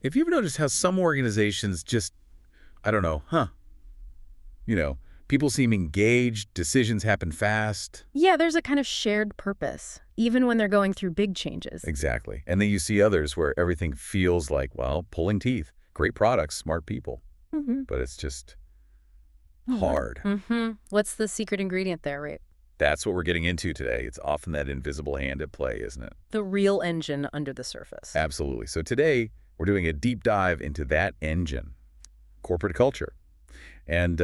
Have you ever noticed how some organizations just, I don't know, you know, people seem engaged, decisions happen fast? Yeah, there's a kind of shared purpose, even when they're going through big changes. Exactly. And then you see others where everything feels like, well, pulling teeth. Great products, smart people. Mm-hmm. But it's just hard. Mm-hmm. What's the secret ingredient there, right? That's what we're getting into today. It's often that invisible hand at play, isn't it? The real engine under the surface. Absolutely. So today, we're doing a deep dive into that engine, corporate culture. And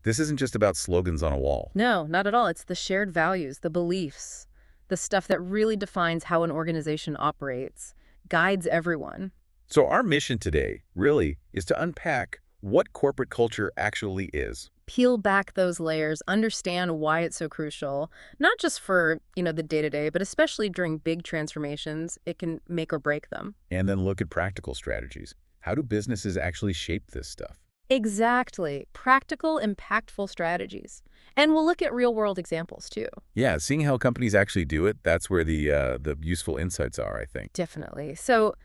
this isn't just about slogans on a wall. No, not at all. It's the shared values, the beliefs, the stuff that really defines how an organization operates, guides everyone. So our mission today really is to unpack what corporate culture actually is. Peel back those layers, understand why it's so crucial, not just for, the day-to-day, but especially during big transformations. It can make or break them. And then look at practical strategies. How do businesses actually shape this stuff? Exactly. Practical, impactful strategies. And we'll look at real-world examples, too. Yeah, seeing how companies actually do it, that's where the useful insights are, I think. Definitely. So,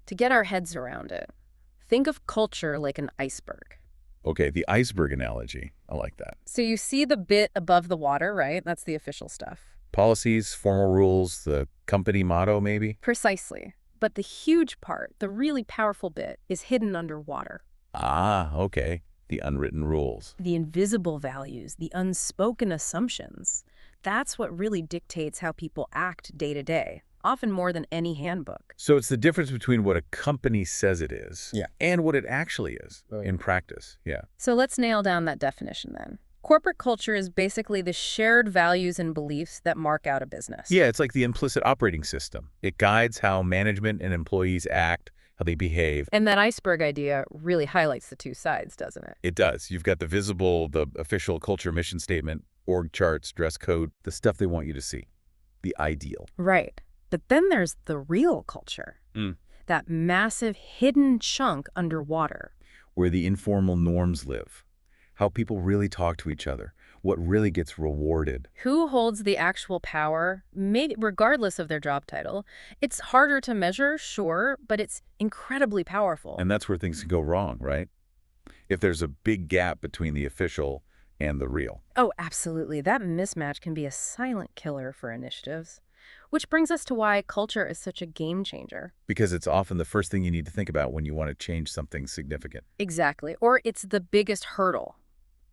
to get our heads around it, think of culture like an iceberg. Okay, the iceberg analogy. I like that. So you see the bit above the water, right? That's the official stuff. Policies, formal rules, the company motto, maybe? Precisely. But the huge part, the really powerful bit, is hidden underwater. Ah, okay. The unwritten rules. The invisible values, the unspoken assumptions. That's what really dictates how people act day to day, often more than any handbook. So it's the difference between what a company says it is and what it actually is in practice. Yeah. So let's nail down that definition then. Corporate culture is basically the shared values and beliefs that mark out a business. Yeah, it's like the implicit operating system. It guides how management and employees act, how they behave. And that iceberg idea really highlights the two sides, doesn't it? It does. You've got the visible, the official culture mission statement, org charts, dress code, the stuff they want you to see, the ideal. Right. But then there's the real culture, that massive hidden chunk underwater. Where the informal norms live, how people really talk to each other, what really gets rewarded. Who holds the actual power, maybe regardless of their job title? It's harder to measure, sure, but it's incredibly powerful. And that's where things can go wrong, right? If there's a big gap between the official and the real. Oh, absolutely. That mismatch can be a silent killer for initiatives. Which brings us to why culture is such a game changer. Because it's often the first thing you need to think about when you want to change something significant. Exactly. Or it's the biggest hurdle.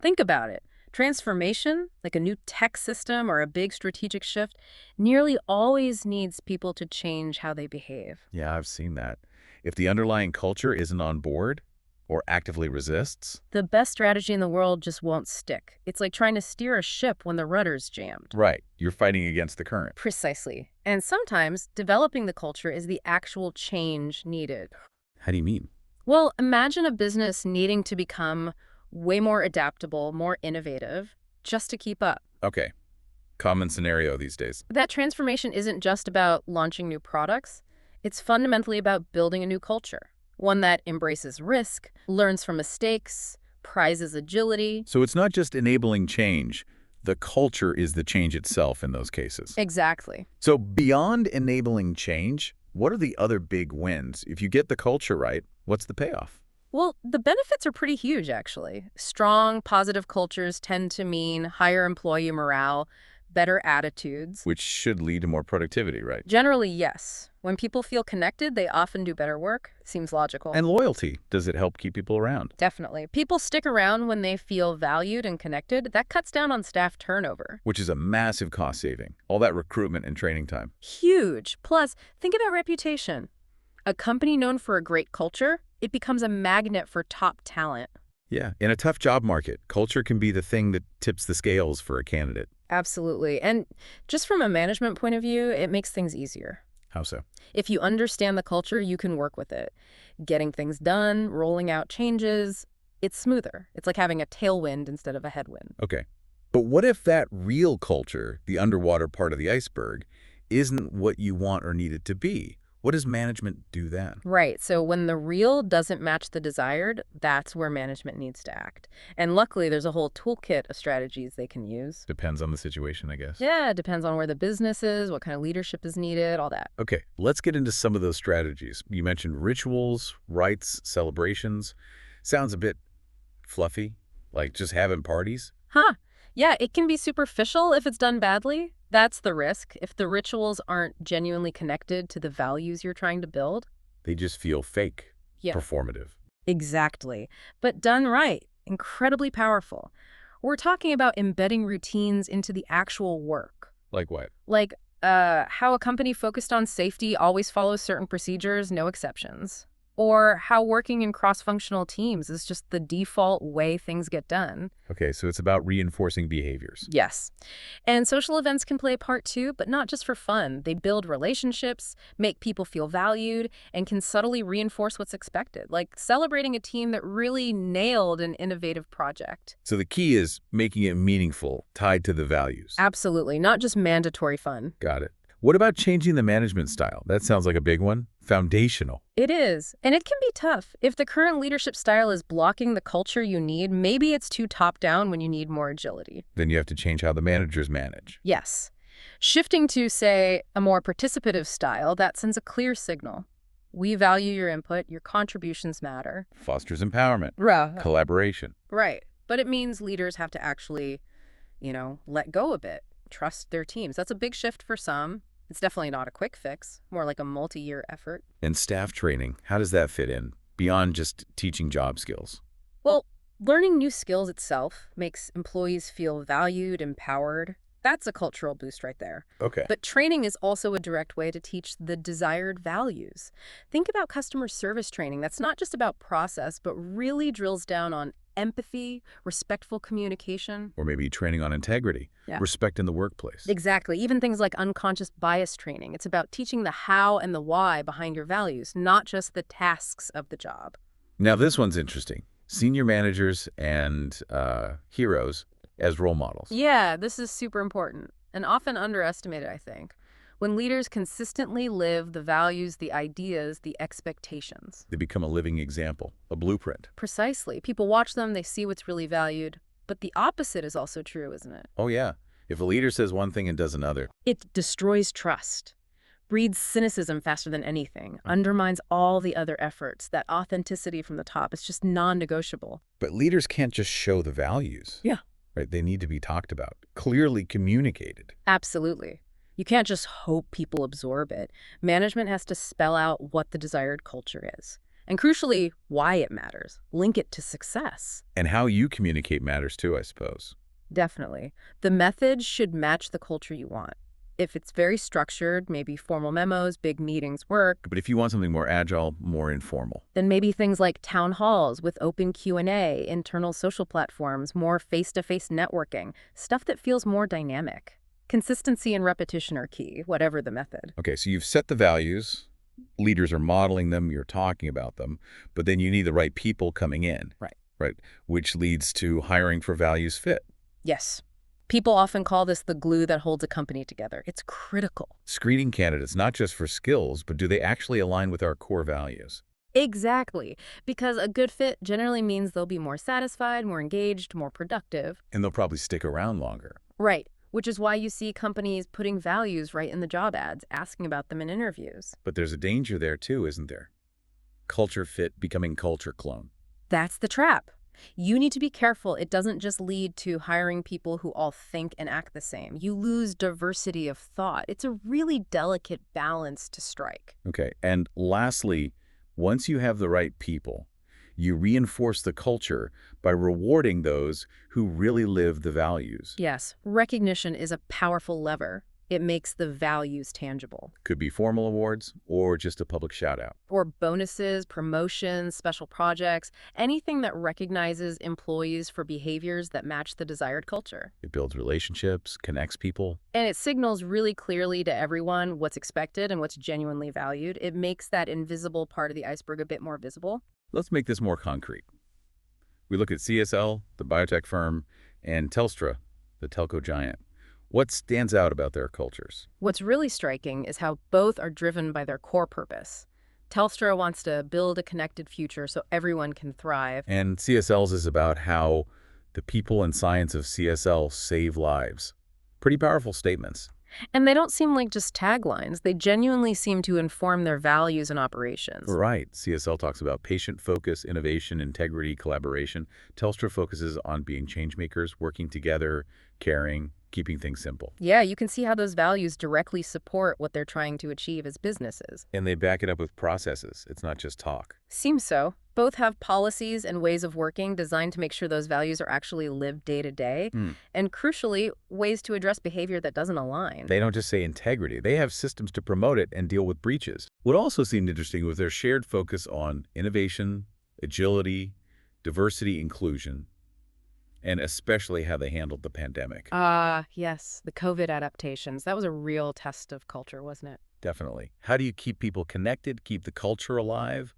Think about it. Transformation, like a new tech system or a big strategic shift, nearly always needs people to change how they behave. Yeah, I've seen that. If the underlying culture isn't on board or actively resists. The best strategy in the world just won't stick. It's like trying to steer a ship when the rudder's jammed. Right. You're fighting against the current. Precisely. And sometimes developing the culture is the actual change needed. How do you mean? Well, imagine a business needing to become way more adaptable, more innovative, just to keep up. Okay. Common scenario these days. That transformation isn't just about launching new products. It's fundamentally about building a new culture. One that embraces risk, learns from mistakes, prizes agility. So it's not just enabling change. The culture is the change itself in those cases. Exactly. So beyond enabling change, what are the other big wins? If you get the culture right, what's the payoff? Well, the benefits are pretty huge, actually. Strong, positive cultures tend to mean higher employee morale, better attitudes. Which should lead to more productivity, right? Generally, yes. When people feel connected, they often do better work. Seems logical. And loyalty. Does it help keep people around? Definitely. People stick around when they feel valued and connected. That cuts down on staff turnover. Which is a massive cost saving. All that recruitment and training time. Huge. Plus, think about reputation. A company known for a great culture, it becomes a magnet for top talent. Yeah. In a tough job market, culture can be the thing that tips the scales for a candidate. Absolutely. And just from a management point of view, it makes things easier. How so? If you understand the culture, you can work with it. Getting things done, rolling out changes, it's smoother. It's like having a tailwind instead of a headwind. Okay. But what if that real culture, the underwater part of the iceberg, isn't what you want or need it to be? What does management do then? Right. So when the real doesn't match the desired, that's where management needs to act. And luckily, there's a whole toolkit of strategies they can use. Depends on the situation, I guess. Yeah, it depends on where the business is, what kind of leadership is needed, all that. Okay, let's get into some of those strategies. You mentioned rituals, rites, celebrations. Sounds a bit fluffy, like just having parties. Huh. Yeah, it can be superficial if it's done badly. That's the risk. If the rituals aren't genuinely connected to the values you're trying to build. They just feel fake, Yeah, performative. exactly. But done right, incredibly powerful. We're talking about embedding routines into the actual work. Like what? Like how a company focused on safety always follows certain procedures, no exceptions. Or how working in cross-functional teams is just the default way things get done. Okay, so it's about reinforcing behaviors. Yes. And social events can play a part too, but not just for fun. They build relationships, make people feel valued, and can subtly reinforce what's expected, like celebrating a team that really nailed an innovative project. So the key is making it meaningful, tied to the values. Absolutely, not just mandatory fun. Got it. What about changing the management style? That sounds like a big one. Foundational. It is, and it can be tough. If the current leadership style is blocking the culture you need, maybe it's too top-down when you need more agility. Then you have to change how the managers manage. Yes. Shifting to, say, a more participative style, that sends a clear signal. We value your input, your contributions matter. Fosters empowerment, Right. collaboration. Right. But it means leaders have to actually, let go a bit, trust their teams. That's a big shift for some. It's definitely not a quick fix, more like a multi-year effort. And staff training, how does that fit in, beyond just teaching job skills? Well, learning new skills itself makes employees feel valued, empowered. That's a cultural boost right there. Okay. But training is also a direct way to teach the desired values. Think about customer service training. That's not just about process, but really drills down on empathy, respectful communication. Or maybe training on integrity, Yeah. respect in the workplace. Exactly. Even things like unconscious bias training. It's about teaching the how and the why behind your values, not just the tasks of the job. Now this one's interesting. Senior managers and heroes as role models. Yeah, this is super important and often underestimated, I think. When leaders consistently live the values, the ideas, the expectations. They become a living example, a blueprint. Precisely. People watch them, they see what's really valued. But the opposite is also true, isn't it? Oh yeah. If a leader says one thing and does another. It destroys trust, breeds cynicism faster than anything, undermines all the other efforts. That authenticity from the top is just non-negotiable. But leaders can't just show the values. Yeah. Right? They need to be talked about, clearly communicated. Absolutely. You can't just hope people absorb it. Management has to spell out what the desired culture is. And crucially, why it matters. Link it to success. And how you communicate matters too, I suppose. Definitely. The method should match the culture you want. If it's very structured, maybe formal memos, big meetings work. But if you want something more agile, more informal. Then maybe things like town halls with open Q&A, internal social platforms, more face-to-face networking, stuff that feels more dynamic. Consistency and repetition are key, whatever the method. Okay, so you've set the values. Leaders are modeling them, you're talking about them, but then you need the right people coming in. Right, which leads to hiring for values fit. Yes. People often call this the glue that holds a company together. It's critical. Screening candidates, not just for skills, but do they actually align with our core values? Exactly. Because a good fit generally means they'll be more satisfied, more engaged, more productive. And they'll probably stick around longer. Right. Which is why you see companies putting values right in the job ads, asking about them in interviews. But there's a danger there too, isn't there? Culture fit becoming culture clone. That's the trap. You need to be careful. It doesn't just lead to hiring people who all think and act the same. You lose diversity of thought. It's a really delicate balance to strike. Okay, and lastly, once you have the right people, you reinforce the culture by rewarding those who really live the values. Yes, recognition is a powerful lever. It makes the values tangible. Could be formal awards or just a public shout-out. Or bonuses, promotions, special projects, anything that recognizes employees for behaviors that match the desired culture. It builds relationships, connects people. And it signals really clearly to everyone what's expected and what's genuinely valued. It makes that invisible part of the iceberg a bit more visible. Let's make this more concrete. We look at CSL, the biotech firm, and Telstra, the telco giant. What stands out about their cultures? What's really striking is how both are driven by their core purpose. Telstra wants to build a connected future so everyone can thrive. And CSL's is about how the people and science of CSL save lives. Pretty powerful statements. And they don't seem like just taglines. They genuinely seem to inform their values and operations. Right. CSL talks about patient focus, innovation, integrity, collaboration. Telstra focuses on being change makers, working together, caring, keeping things simple. Yeah, you can see how those values directly support what they're trying to achieve as businesses. And they back it up with processes. It's not just talk. Seems so. Both have policies and ways of working designed to make sure those values are actually lived day to day, and crucially, ways to address behavior that doesn't align. They don't just say integrity. They have systems to promote it and deal with breaches. What also seemed interesting was their shared focus on innovation, agility, diversity, inclusion, and especially how they handled the pandemic. Yes, the COVID adaptations. That was a real test of culture, wasn't it? Definitely. How do you keep people connected, keep the culture alive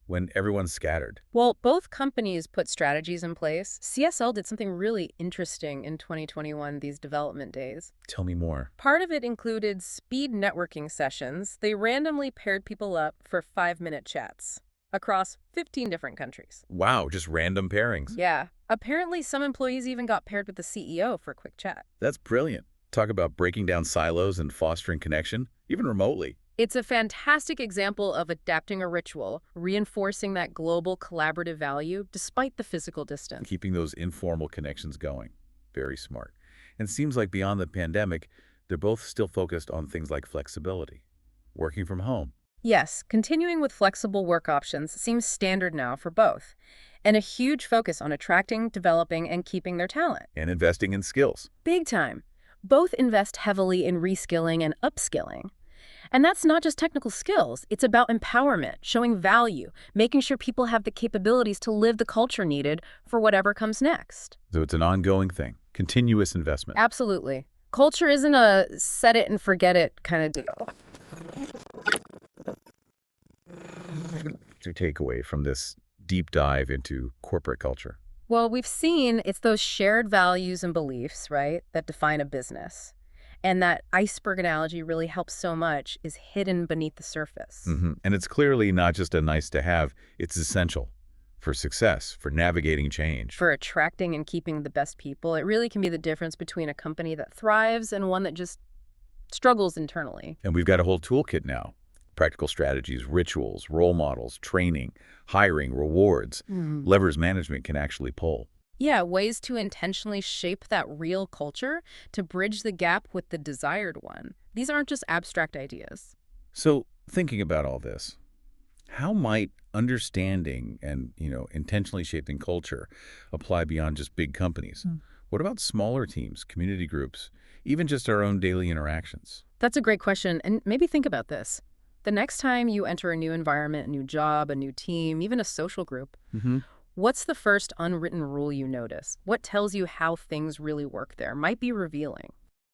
when everyone's scattered? Well, both companies put strategies in place. CSL did something really interesting in 2021, these development days. Tell me more. Part of it included speed networking sessions. They randomly paired people up for 5-minute chats across 15 different countries. Wow, just random pairings. Yeah. Apparently, some employees even got paired with the CEO for a quick chat. That's brilliant. Talk about breaking down silos and fostering connection, even remotely. It's a fantastic example of adapting a ritual, reinforcing that global collaborative value despite the physical distance. Keeping those informal connections going. Very smart. And seems like beyond the pandemic, they're both still focused on things like flexibility, working from home. Yes, continuing with flexible work options seems standard now for both, and a huge focus on attracting, developing, and keeping their talent. And investing in skills. Big time. Both invest heavily in reskilling and upskilling. And that's not just technical skills. It's about empowerment, showing value, making sure people have the capabilities to live the culture needed for whatever comes next. So it's an ongoing thing, continuous investment. Absolutely. Culture isn't a set it and forget it kind of deal. To take away from this deep dive into corporate culture? Well, we've seen it's those shared values and beliefs, right, that define a business. And that iceberg analogy really helps so much is hidden beneath the surface. And it's clearly not just a nice to have, it's essential for success, for navigating change. For attracting and keeping the best people. It really can be the difference between a company that thrives and one that just struggles internally. And we've got a whole toolkit now. Practical strategies, rituals, role models, training, hiring, rewards, levers management can actually pull. Yeah, ways to intentionally shape that real culture to bridge the gap with the desired one. These aren't just abstract ideas. So thinking about all this, how might understanding and, intentionally shaping culture apply beyond just big companies? What about smaller teams, community groups, even just our own daily interactions? That's a great question. And maybe think about this. The next time you enter a new environment, a new job, a new team, even a social group, what's the first unwritten rule you notice? What tells you how things really work there? Might be revealing.